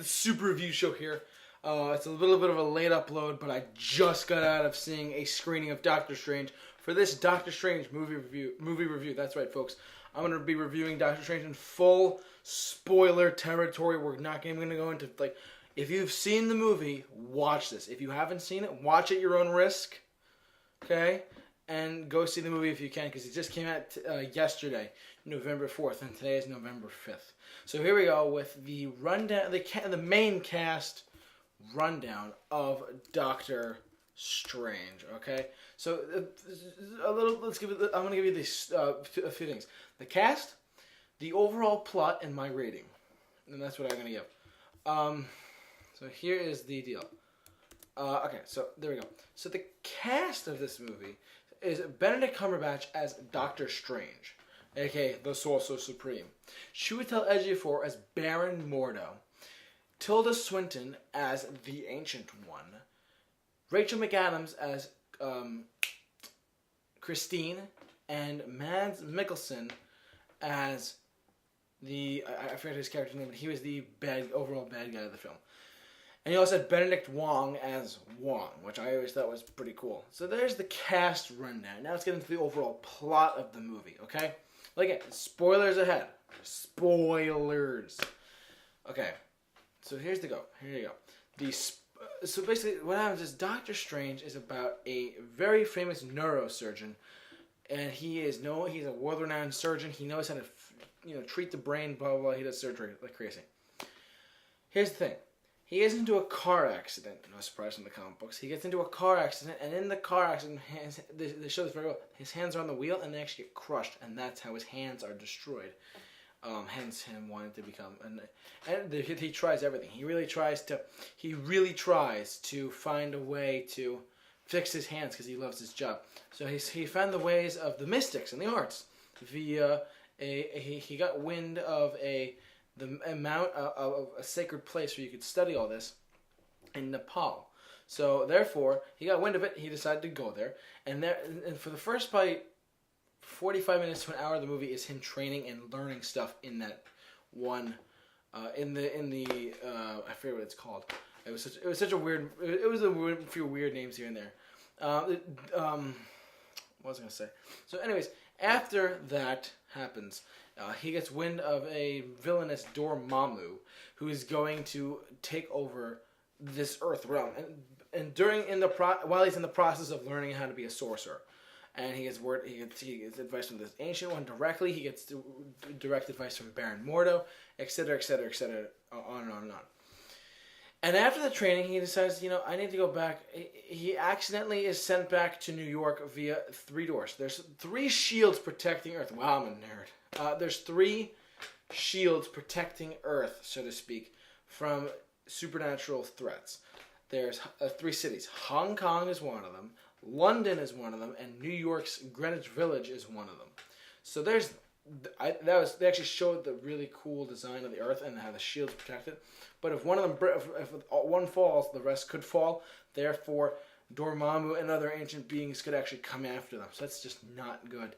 the Super Review Show here. It's a little bit of a late upload, but I just got out of seeing a screening of Doctor Strange for this Doctor Strange movie review. That's right, folks. I'm going to be reviewing Doctor Strange in full spoiler territory. We're not even going to go into, like, if you've seen the movie, watch this. If you haven't seen it, watch at your own risk, okay? And go see the movie if you can, because it just came out yesterday, November 4th, and today is November 5th. So here we go with the rundown, the main cast rundown of Doctor Strange. Okay, so let's give it. I'm going to give you these a few things: the cast, the overall plot, and my rating, and that's what I'm going to give. So here is the deal. Okay, so there we go. So the cast of this movie is Benedict Cumberbatch as Doctor Strange, aka the Sorcerer Supreme, Chiwetel Ejiofor as Baron Mordo, Tilda Swinton as the Ancient One, Rachel McAdams as Christine, and Mads Mikkelsen as the I forget his character's name, but he was the overall bad guy of the film. And he also had Benedict Wong as Wong, which I always thought was pretty cool. So there's the cast rundown. Now let's get into the overall plot of the movie, okay? Again, spoilers ahead. Spoilers. Okay, so here's the go. Here you go. So basically what happens is Doctor Strange is about a very famous neurosurgeon, and he's a world-renowned surgeon. He knows how to treat the brain, blah, blah, blah. He does surgery like crazy. Here's the thing. He gets into a car accident. No surprise in the comic books. He gets into a car accident, and in the car accident, they show this very well. His hands are on the wheel, and they actually get crushed, and that's how his hands are destroyed. Hence him wanting to become and he tries everything. He really tries to find a way to fix his hands because he loves his job. So he found the ways of the mystics and the arts via he got wind of the amount of a sacred place where you could study all this in Nepal. So therefore, he got wind of it. He decided to go there, and for the first probably 45 minutes to an hour of the movie is him training and learning stuff in that one in the I forget what it's called. It was such a weird. It was a few weird names here and there. What was I gonna say? So, anyways, after that happens, he gets wind of a villainous Dormammu who is going to take over this Earth realm, and while he's in the process of learning how to be a sorcerer, and he gets advice from this Ancient One directly. He gets direct advice from Baron Mordo, etc., etc., etc., on and on and on. And after the training, he decides, I need to go back. He accidentally is sent back to New York via 3 doors. There's 3 shields protecting Earth. Wow, I'm a nerd. There's 3 shields protecting Earth, so to speak, from supernatural threats. There's 3 cities. Hong Kong is one of them, London is one of them, and New York's Greenwich Village is one of them. So they actually showed the really cool design of the Earth and how the shields protect it. But if one of them, if one falls, the rest could fall. Therefore, Dormammu and other ancient beings could actually come after them. So that's just not good.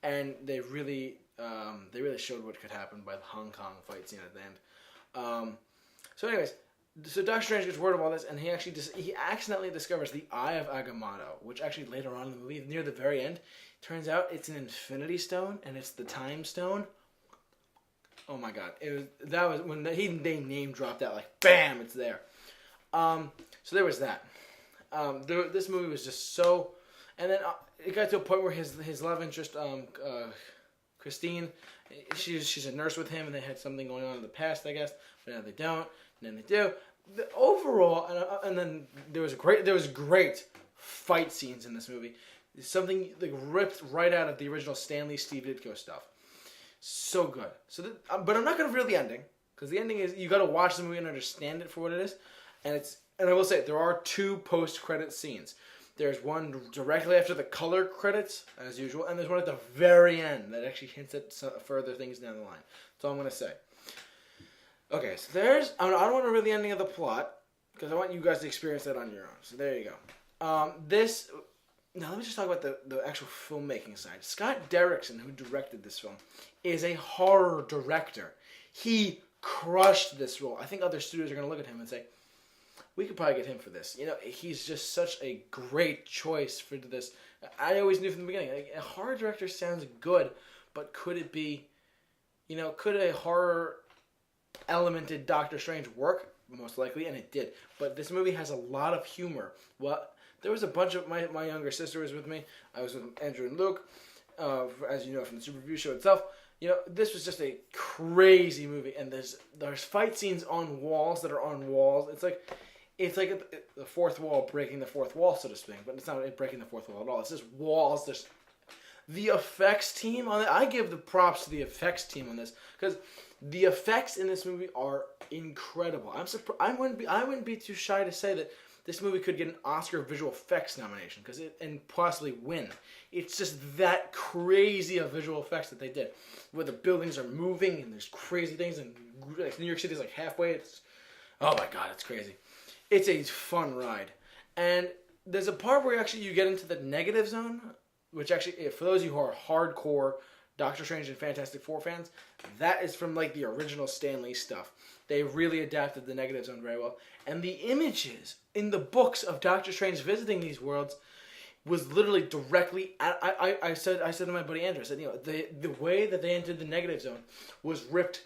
And they really showed what could happen by the Hong Kong fight scene at the end. So Doctor Strange gets word of all this, and he accidentally discovers the Eye of Agamotto, which actually later on in the movie, near the very end, turns out it's an Infinity Stone, and it's the Time Stone. Oh my God! That was when they name dropped that, like, bam, it's there. So there was that. This movie was just so, and then it got to a point where his love interest, Christine, she's a nurse with him, and they had something going on in the past, I guess, but now they don't, and then they do. The overall, and then there was great fight scenes in this movie. Something like ripped right out of the original Stan Lee, Steve Ditko stuff. So good. But I'm not going to reveal the ending, because the ending is you got to watch the movie and understand it for what it is. And I will say there are 2 post-credit scenes. There's one directly after the color credits, as usual, and there's one at the very end that actually hints at further things down the line. That's all I'm going to say. Okay, so I don't want to reveal the ending of the plot, because I want you guys to experience that on your own. So there you go. Now let me just talk about the actual filmmaking side. Scott Derrickson, who directed this film, is a horror director. He crushed this role. I think other studios are going to look at him and say, we could probably get him for this. You know, he's just such a great choice for this. I always knew from the beginning, like, a horror director sounds good, but could it be, you know, could a horror elemented Doctor Strange work? Most likely, and it did. But this movie has a lot of humor. Well, there was a bunch of, my younger sister was with me. I was with Andrew and Luke, as you know from the Super Review Show itself. You know, this was just a crazy movie, and there's fight scenes on walls that are on walls. It's like the fourth wall breaking the fourth wall, so to speak. But it's not breaking the fourth wall at all. It's just walls. There's the effects team on it. I give the props to the effects team on this, because the effects in this movie are incredible. I'm surprised. I wouldn't be too shy to say that this movie could get an Oscar visual effects nomination, and possibly win. It's just that crazy of visual effects that they did, where the buildings are moving and there's crazy things, and like New York City is like halfway. Oh my god, it's crazy. It's a fun ride, and there's a part where actually you get into the negative zone, which actually, for those of you who are hardcore Doctor Strange and Fantastic Four fans, that is from like the original Stan Lee stuff. They really adapted the negative zone very well. And the images in the books of Doctor Strange visiting these worlds was literally directly. I said to my buddy Andrew, I said, you know, the way that they entered the negative zone was ripped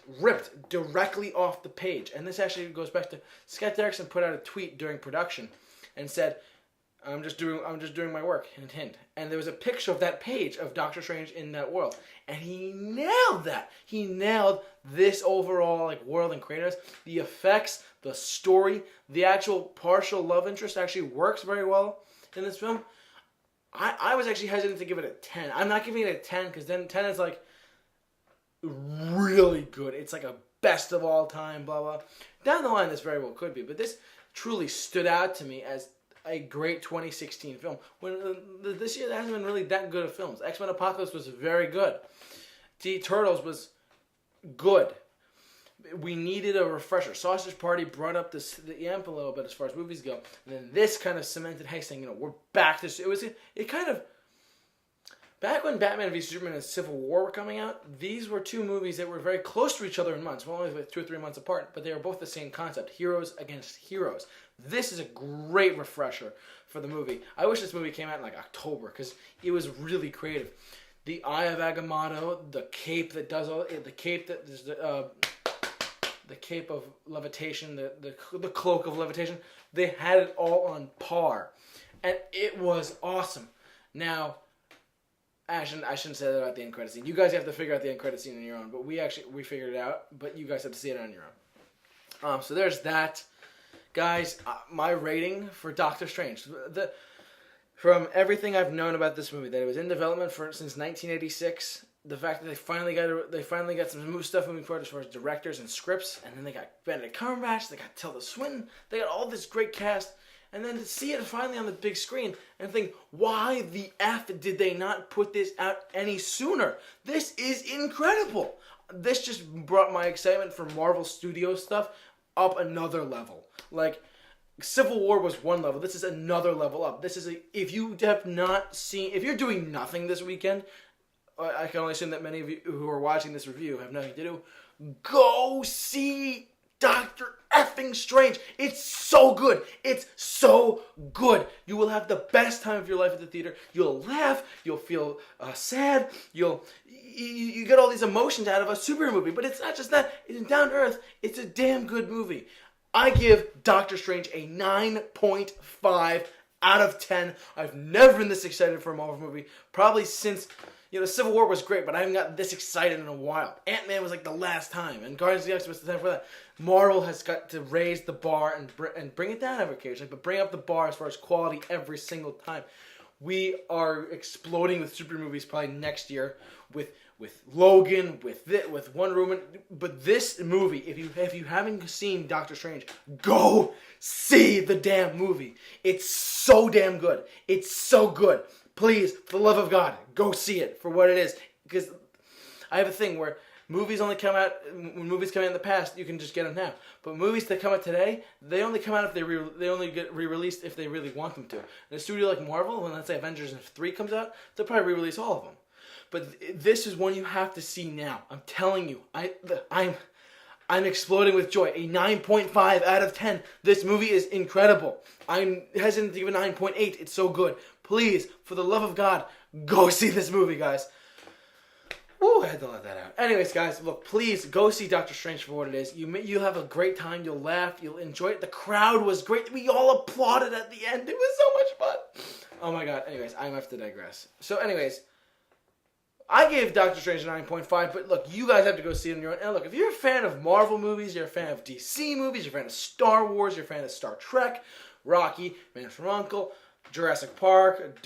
directly off the page. And this actually goes back to Scott Derrickson put out a tweet during production and said, I'm just doing my work, hint, hint. And there was a picture of that page of Doctor Strange in that world. And he nailed that. He nailed this overall like world and creators. The effects, the story, the actual partial love interest actually works very well in this film. I was actually hesitant to give it a 10. I'm not giving it a 10 because then 10 is like really good. It's like a best of all time, blah, blah. Down the line, this very well could be. But this truly stood out to me as a great 2016 film. When this year there hasn't been really that good of films. X-Men Apocalypse was very good. Turtles was good. We needed a refresher. Sausage Party brought up the amp a little bit as far as movies go, and then this kind of cemented, hey, saying, you know, we're back. It kind of back when Batman v Superman and Civil War were coming out. These were two movies that were very close to each other in months, well, only with 2 or 3 months apart, but they were both the same concept: heroes against heroes. This is a great refresher for the movie. I wish this movie came out in like October because it was really creative. The Eye of Agamotto, the cape that does all the cape that is the cape of levitation, the cloak of levitation. They had it all on par, and it was awesome. Now, I shouldn't say that about the end credit scene. You guys have to figure out the end credit scene on your own, but we figured it out. But you guys have to see it on your own. So there's that. Guys, my rating for Doctor Strange. From everything I've known about this movie, that it was in development since 1986, the fact that they finally got some new stuff moving forward as far as directors and scripts, and then they got Benedict Cumberbatch, they got Tilda Swinton, they got all this great cast, and then to see it finally on the big screen and think, why the F did they not put this out any sooner? This is incredible. This just brought my excitement for Marvel Studios stuff up another level. Like, Civil War was one level. This is another level up. If you have not seen, if you're doing nothing this weekend, I can only assume that many of you who are watching this review have nothing to do. Go see Doctor effing Strange. It's so good. It's so good. You will have the best time of your life at the theater. You'll laugh. You'll feel sad. You get all these emotions out of a superhero movie. But it's not just that. It's down to earth. It's a damn good movie. I give Doctor Strange a 9.5 out of 10. I've never been this excited for a Marvel movie. Probably since, Civil War was great, but I haven't gotten this excited in a while. Ant-Man was like the last time, and Guardians of the Galaxy was the time for that. Marvel has got to raise the bar and bring it down every occasion, but bring up the bar as far as quality every single time. We are exploding with super movies probably next year with Logan, with Wonder Woman. But this movie, if you haven't seen Doctor Strange, go see the damn movie. It's so damn good. It's so good. Please, for the love of God, go see it for what it is. Because I have a thing where movies only come out, when movies come out in the past, you can just get them now. But movies that come out today, they only come out if they only get re-released if they really want them to. In a studio like Marvel, when let's say Avengers 3 comes out, they'll probably re-release all of them. But this is one you have to see now. I'm telling you, I I'm exploding with joy. A 9.5 out of 10. This movie is incredible. I'm hesitant to give a 9.8. It's so good. Please, for the love of God, go see this movie, guys. Woo, I had to let that out. Anyways, guys, look, please go see Doctor Strange for what it is. You'll have a great time. You'll laugh. You'll enjoy it. The crowd was great. We all applauded at the end. It was so much fun. Oh my God. Anyways, I have to digress. So, anyways, I gave Doctor Strange a 9.5, but look, you guys have to go see it on your own. And look, if you're a fan of Marvel movies, you're a fan of DC movies, you're a fan of Star Wars, you're a fan of Star Trek, Rocky, Man from U.N.C.L.E., Jurassic Park,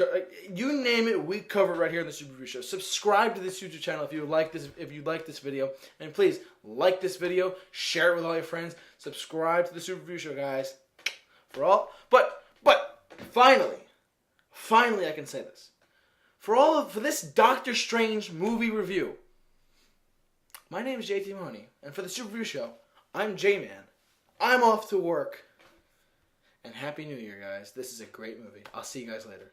you name it, we cover it right here on the Super Review Show. Subscribe to this YouTube channel if you like this video, and please like this video, share it with all your friends, subscribe to the Super Review Show, guys. But finally, I can say this. For this Doctor Strange movie review, my name is JT Mahoney, and for the Super Review Show, I'm J-Man. I'm off to work. And Happy New Year, guys. This is a great movie. I'll see you guys later.